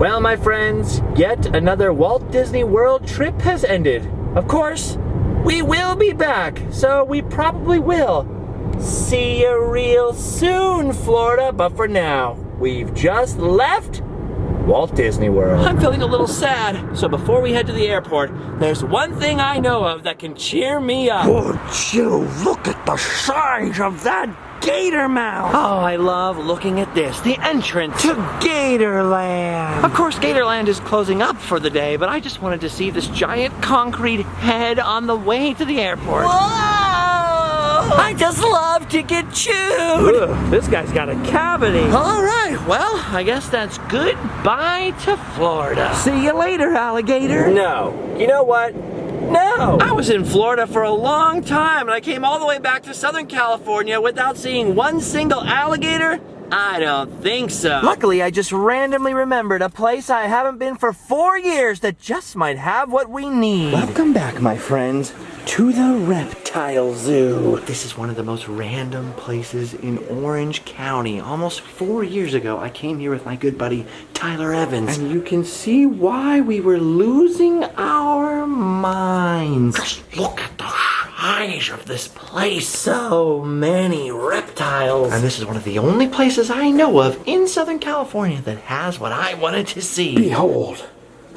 Well, my friends, yet another Walt Disney World trip has ended. Of course, we will be back, so we probably will. See you real soon, Florida, but for now, we've just left Walt Disney World. I'm feeling a little sad, so before we head to the airport, there's one thing I know of that can cheer me up. Would you look at the size of that gator mouth? Oh, I love looking at this, the entrance To Gatorland. Of course, Gatorland is closing up for the day, but I just wanted to see this giant concrete head on the way to the airport. Whoa! I just love to get chewed. Ugh, this guy's got a cavity. All right, well, I guess that's goodbye to Florida. See you later, alligator. No. You know what? No. I was in Florida for a long time, and I came all the way back to Southern California without seeing one single alligator? I don't think so. Luckily, I just randomly remembered a place I haven't been for 4 years that just might have what we need. Welcome back, my friends, to the Reptile Zoo. This is one of the most random places in Orange County. Almost 4 years ago, I came here with my good buddy, Tyler Evans. And you can see why we were losing our minds. Just look at the size of this place. So many reptiles. And this is one of the only places I know of in Southern California that has what I wanted to see. Behold,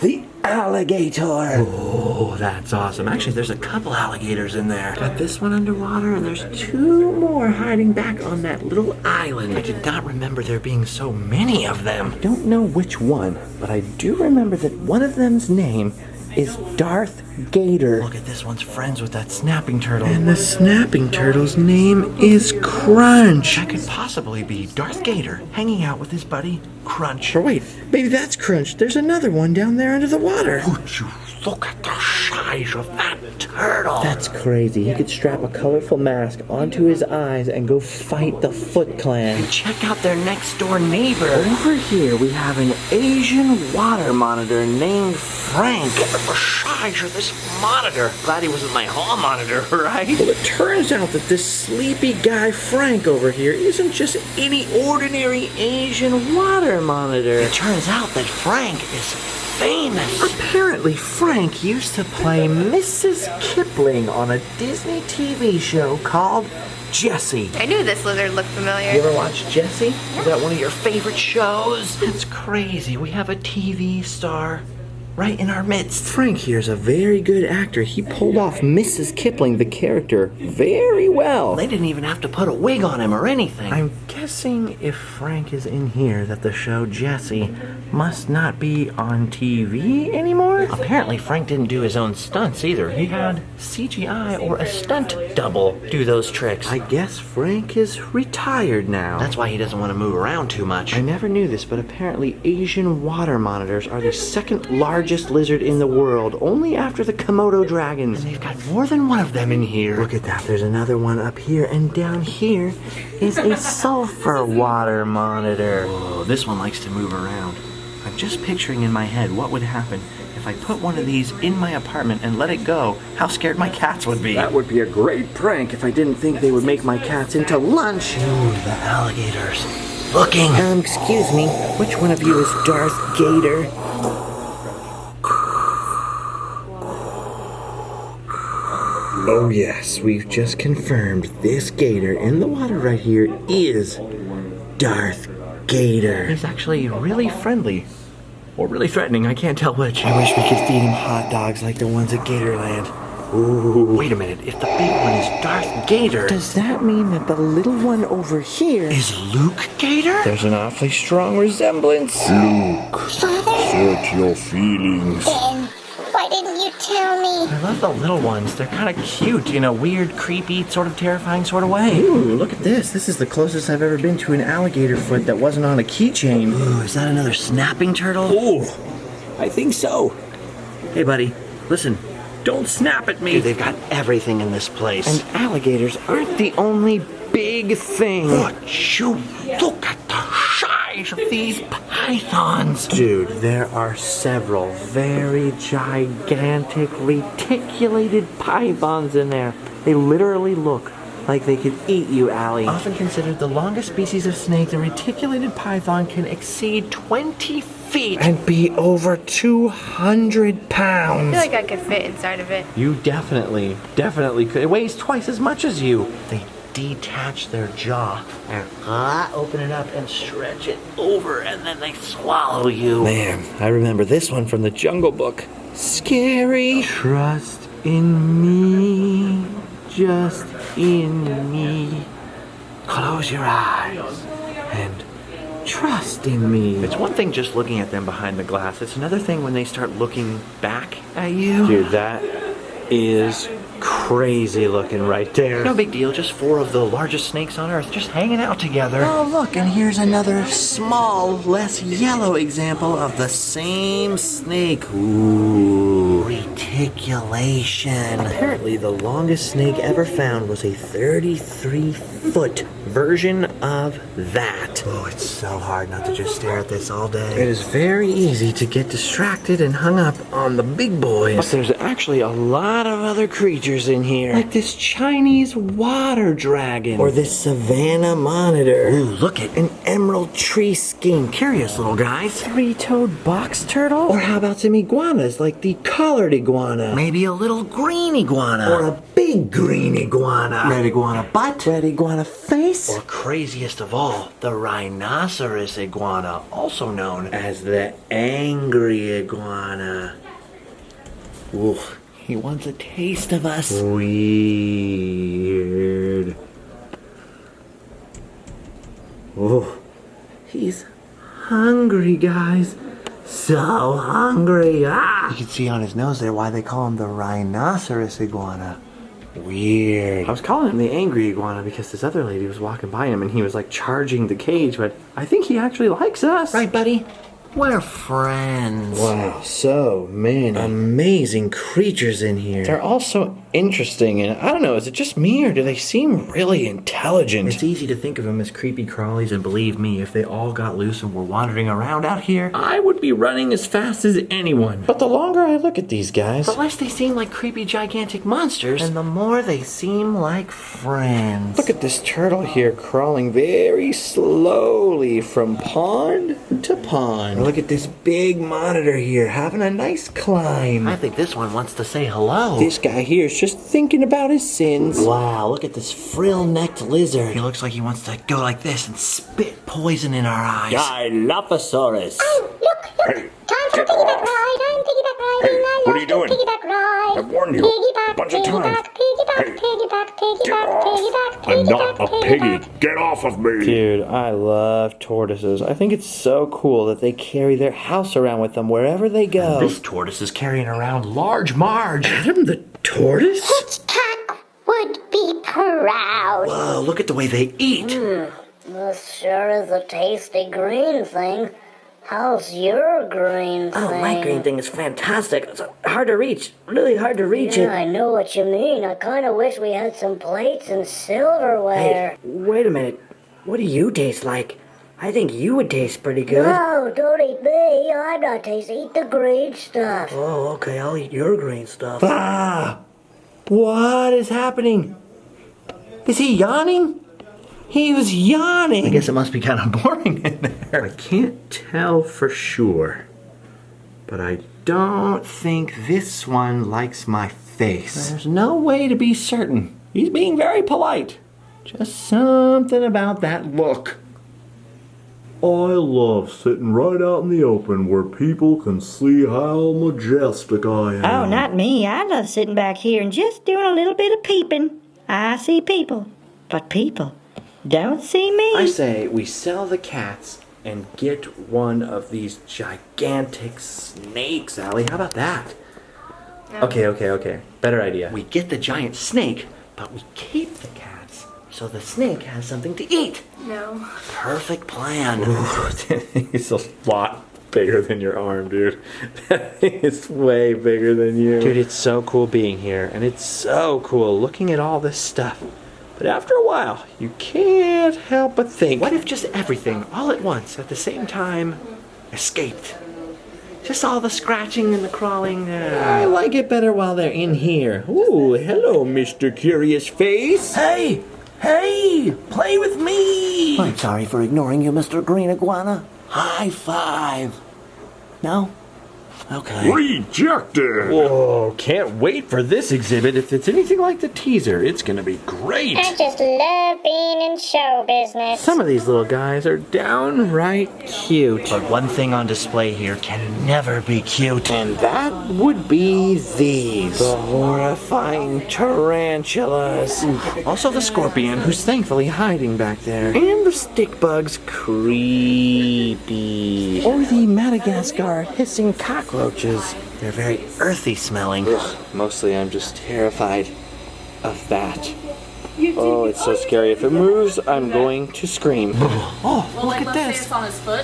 the alligator. Oh, that's awesome. Actually, there's a couple alligators in there. Got this one underwater, and there's 2 more hiding back on that little island. I did not remember there being so many of them. I don't know which one, but I do remember that one of them's name is Darth Gator. Look at this one's friends with that snapping turtle. And the snapping turtle's name is Crunch. That could possibly be Darth Gator hanging out with his buddy Crunch. Or wait, maybe that's Crunch. There's another one down there under the water. Would you look at the size of that turtle? That's crazy. He could strap a colorful mask onto his eyes and go fight the Foot Clan. And check out their next door neighbor. Over here we have an Asian water monitor named Frank. Look at the size of this monitor. Glad he wasn't my hall monitor, right? Well, it turns out that this sleepy guy Frank over here isn't just any ordinary Asian water monitor. It turns out that Frank is famous. Apparently, Frank used to play Mrs. Kipling on a Disney TV show called Jessie. I knew this lizard looked familiar. You ever watch Jessie? Is that one of your favorite shows? That's crazy. We have a TV star right in our midst. Frank here's a very good actor. He pulled off Mrs. Kipling, the character, very well. They didn't even have to put a wig on him or anything. I'm guessing if Frank is in here that the show Jessie must not be on TV anymore? Apparently Frank didn't do his own stunts either. He had CGI or a stunt double do those tricks. I guess Frank is retired now. That's why he doesn't want to move around too much. I never knew this, but apparently Asian water monitors are the second largest lizard in the world, only after the Komodo dragons. And they've got more than one of them in here. Look at that, there's another one up here, and down here is a sulfur water monitor. Oh, this one likes to move around. I'm just picturing in my head what would happen if I put one of these in my apartment and let it go, how scared my cats would be. That would be a great prank if I didn't think they would make my cats into lunch. Ooh, the alligators. Looking. Excuse me, which one of you is Darth Gator? Oh yes, we've just confirmed this gator in the water right here is Darth Gator. He's actually really friendly. Or really threatening, I can't tell which. I wish we could feed him hot dogs like the ones at Gatorland. Ooh. Wait a minute, if the big one is Darth Gator... Does that mean that the little one over here is Luke Gator? There's an awfully strong resemblance. Luke, search your feelings. Ben, why didn't you tell me? I love the little ones. They're kind of cute in a weird, creepy, sort of terrifying sort of way. Ooh, look at this. This is the closest I've ever been to an alligator foot that wasn't on a keychain. Ooh, is that another snapping turtle? Ooh, I think so. Hey, buddy, listen. Don't snap at me. Dude, they've got everything in this place. And alligators aren't the only big thing. Would you look at the size of these pythons? Dude, there are several very gigantic reticulated pythons in there. They literally look like they could eat you, Allie. Often considered the longest species of snake, the reticulated python can exceed 20 feet. And be over 200 I feel pounds. like I could fit inside of it. You definitely could. It weighs twice as much as you. They detach their jaw and open it up and stretch it over, and then they swallow you. Man, I remember this one from the Jungle Book. Scary. Trust in me, just in me. Close your eyes and trust in me. It's one thing just looking at them behind the glass. It's another thing when they start looking back at you. Dude, that is crazy looking right there. No big deal, just 4 of the largest snakes on Earth just hanging out together. Oh, look, and here's another small, less yellow example of the same snake. Ooh. Reticulation. Apparently, the longest snake ever found was a 33-foot version of that. Oh, it's so hard not to just stare at this all day. It is very easy to get distracted and hung up on the big boys. But there's actually a lot of other creatures in here. Like this Chinese water dragon. Or this savanna monitor. Ooh, look at an emerald tree skink. Curious little guys. 3-toed box turtle? Or how about some iguanas, like the collared iguana? Maybe a little green iguana. Or a big green iguana. Red iguana butt. Red iguana face. Or craziest of all, the Rhinoceros Iguana, also known as the angry iguana. Ooh, he wants a taste of us. Weird. Ooh, he's hungry, guys. So hungry. Ah! You can see on his nose there why they call him the Rhinoceros Iguana. Weird. I was calling him the angry iguana because this other lady was walking by him and he was like charging the cage, but I think he actually likes us. Right, buddy? We're friends. Wow, so many amazing creatures in here. They're all so interesting, and I don't know, is it just me or do they seem really intelligent? It's easy to think of them as creepy crawlies, and believe me, if they all got loose and were wandering around out here, I would be running as fast as anyone. But the longer I look at these guys, the less they seem like creepy gigantic monsters, and the more they seem like friends. Look at this turtle here crawling very slowly from pond to pond. Look at this big monitor here having a nice climb. I think this one wants to say hello. This guy here is just thinking about his sins. Wow, look at this frill-necked lizard. He looks like he wants to go like this and spit poison in our eyes. Dilophosaurus. Oh, look. Hey, Time for get piggyback off. ride. I'm piggyback riding. Hey, I what love are you doing? Piggyback ride. I've warned you Piggyback, a bunch of times. piggyback, piggyback, Hey, piggyback, Get piggyback, off. piggyback, I'm not a piggyback, piggy. piggyback. Get off of me. Dude, I love tortoises. I think it's so cool that they carry their house around with them wherever they go. This tortoise is carrying around Large Marge. Adam the tortoise? Cat would be proud. Whoa, look at the way they eat. This sure is a tasty green thing. How's your green thing? Oh, my green thing is fantastic. It's hard to reach. Really hard to reach Yeah, I know what you mean. I kind of wish we had some plates and silverware. Hey, wait a minute. What do you taste like? I think you would taste pretty good. No, don't eat me. I'm not tasty. Eat the green stuff. Oh, okay. I'll eat your green stuff. Ah! What is happening? Is he yawning? He was yawning. I guess it must be kind of boring in there. I can't tell for sure, but I don't think this one likes my face. There's no way to be certain. He's being very polite. Just something about that look. I love sitting right out in the open where people can see how majestic I am. Oh, not me. I love sitting back here and just doing a little bit of peeping. I see people, but people don't see me. I say we sell the cats and get one of these gigantic snakes, Allie. How about that? Okay. Better idea. We get the giant snake, but we keep the cats so the snake has something to eat. No. Perfect plan. It's a lot bigger than your arm, dude. It's way bigger than you. Dude, it's so cool being here, and it's so cool looking at all this stuff. But after a while, you can't help but think, what if just everything, all at once, at the same time, escaped? Just all the scratching and the crawling. I like it better while they're in here. Ooh, hello, Mr. Curious Face. Hey, play with me. I'm sorry for ignoring you, Mr. Green Iguana. High five. No? Okay. Rejected! Whoa, can't wait for this exhibit. If it's anything like the teaser, it's gonna be great. I just love being in show business. Some of these little guys are downright cute. But one thing on display here can never be cute. And that would be these. The horrifying tarantulas. Also the scorpion, who's thankfully hiding back there. And the stick bugs, creepy. Or the Madagascar hissing cockroaches. They're very earthy smelling. Ugh, mostly I'm just terrified of that. Oh, it's so scary. If it moves, I'm going to scream. Oh, look at this.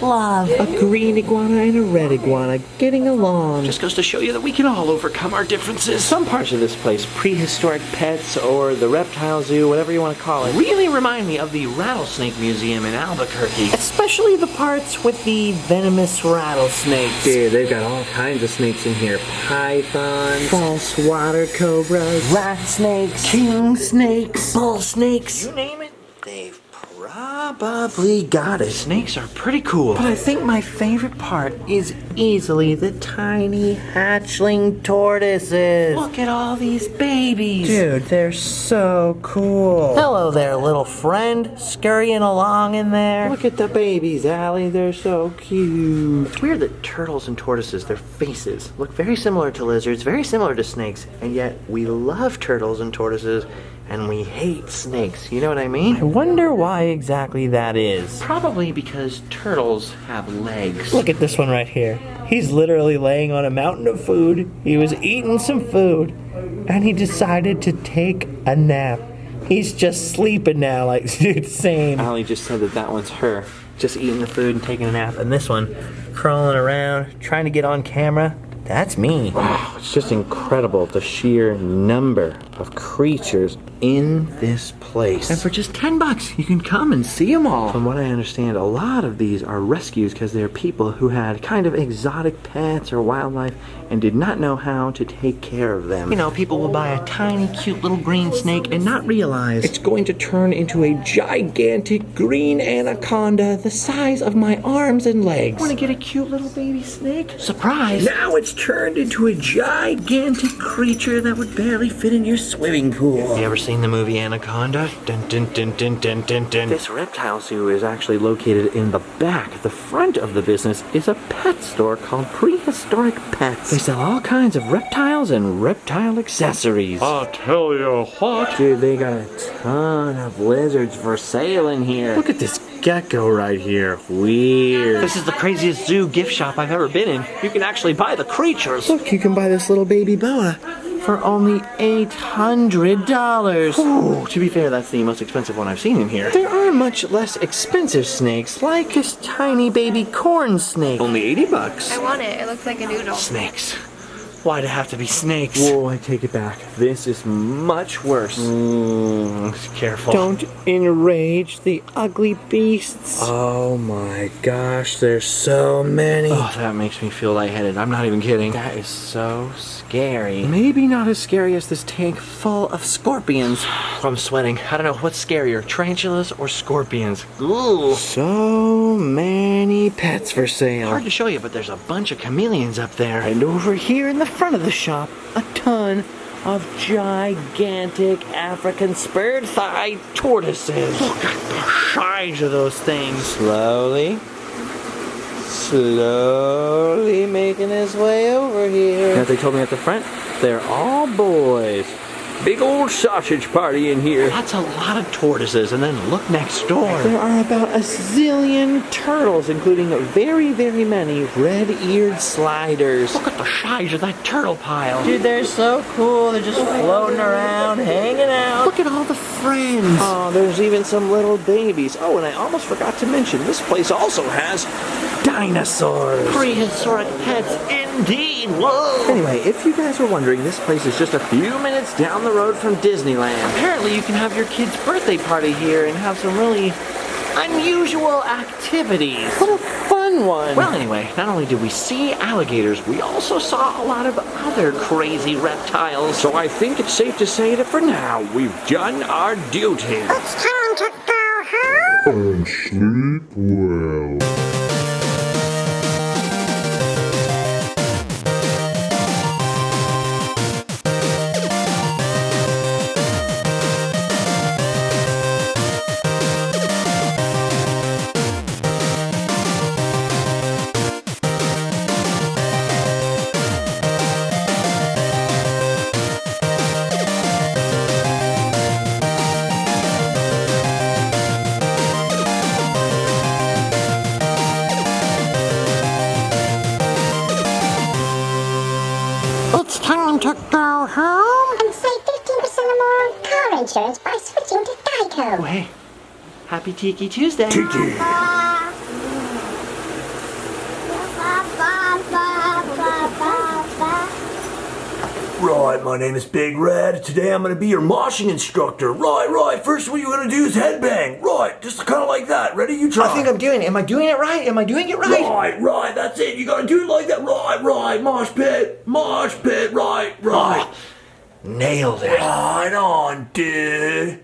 Love. A green iguana and a red iguana getting along. Just goes to show you that we can all overcome our differences. Some parts of this place, Prehistoric Pets or the Reptile Zoo, whatever you want to call it, really remind me of the Rattlesnake Museum in Albuquerque. Especially the parts with the venomous rattlesnakes. Dude, they've got all kinds of snakes in here. Pythons, false water cobras, rat snakes, king snakes, bull snakes. You name it, they've probably got it. Snakes are pretty cool. But I think my favorite part is easily the tiny hatchling tortoises. Look at all these babies. Dude, they're so cool. Hello there, little friend. Scurrying along in there. Look at the babies, Allie. They're so cute. It's weird that turtles and tortoises, their faces, look very similar to lizards, very similar to snakes, and yet we love turtles and tortoises and we hate snakes. You know what I mean? I wonder why exactly that is. Probably because turtles have legs. Look at this one right here. He's literally laying on a mountain of food. He was eating some food and he decided to take a nap. He's just sleeping now, like, dude, same. Allie just said that that one's her. Just eating the food and taking a nap. And this one, crawling around, trying to get on camera. That's me. Wow, it's just incredible, the sheer number of creatures in this place. And for just $10, you can come and see them all. From what I understand, a lot of these are rescues because they're people who had kind of exotic pets or wildlife and did not know how to take care of them. You know, people will buy a tiny, cute little green snake and not realize it's going to turn into a gigantic green anaconda the size of my arms and legs. Want to get a cute little baby snake? Surprise! Now it's turned into a gigantic creature that would barely fit in your swimming pool. You ever seen the movie Anaconda? Dun, dun, dun, dun, dun, dun, dun. This reptile zoo is actually located in the back. The front of the business is a pet store called Prehistoric Pets. They sell all kinds of reptiles and reptile accessories. I'll tell you what. Dude, they got a ton of lizards for sale in here. Look at this gecko right here. Weird. This is the craziest zoo gift shop I've ever been in. You can actually buy the creatures. Look, you can buy this little baby boa for only $800. Ooh, to be fair, that's the most expensive one I've seen in here. There are much less expensive snakes, like this tiny baby corn snake. Only $80. I want it. It looks like a noodle. Snakes. Why'd it have to be snakes? Whoa, I take it back. This is much worse. Careful. Don't enrage the ugly beasts. Oh my gosh, there's so many. Oh, that makes me feel lightheaded. I'm not even kidding. That is so scary. Maybe not as scary as this tank full of scorpions. I'm sweating. I don't know what's scarier, tarantulas or scorpions. Ooh. So many pets for sale. Hard to show you, but there's a bunch of chameleons up there. And over here in the front of the shop, a ton of gigantic African spurred thigh tortoises. Look at the size of those things. Slowly making his way over here. As they told me at the front, they're all boys. Big old sausage party in here. That's a lot of tortoises, and then look next door. There are about a zillion turtles, including very, very many red-eared sliders. Look at the size of that turtle pile. Dude, they're so cool. They're just floating around, hanging out. Look at all the friends. Oh, there's even some little babies. Oh, and I almost forgot to mention, this place also has dinosaurs. Prehistoric pets, indeed. Whoa. Anyway, if you guys were wondering, this place is just a few minutes down the road from Disneyland. Apparently you can have your kid's birthday party here and have some really unusual activities. What a fun one. Well, anyway, not only did we see alligators, we also saw a lot of other crazy reptiles. So I think it's safe to say that for now, we've done our duty. It's time to go home. And sleep well. It's time to go home and save 15% or more on car insurance by switching to Geico. Oh, hey. Happy Tiki Tuesday. Tiki. Right, my name is Big Red. Today I'm going to be your moshing instructor. Right. First what you're going to do is headbang. Right, just kind of like that. Ready? You try. I think I'm doing it. Am I doing it right? Am I doing it right? Right, that's it. You got to do it like that. Right. Mosh pit, right. Nailed it. Right on, dude.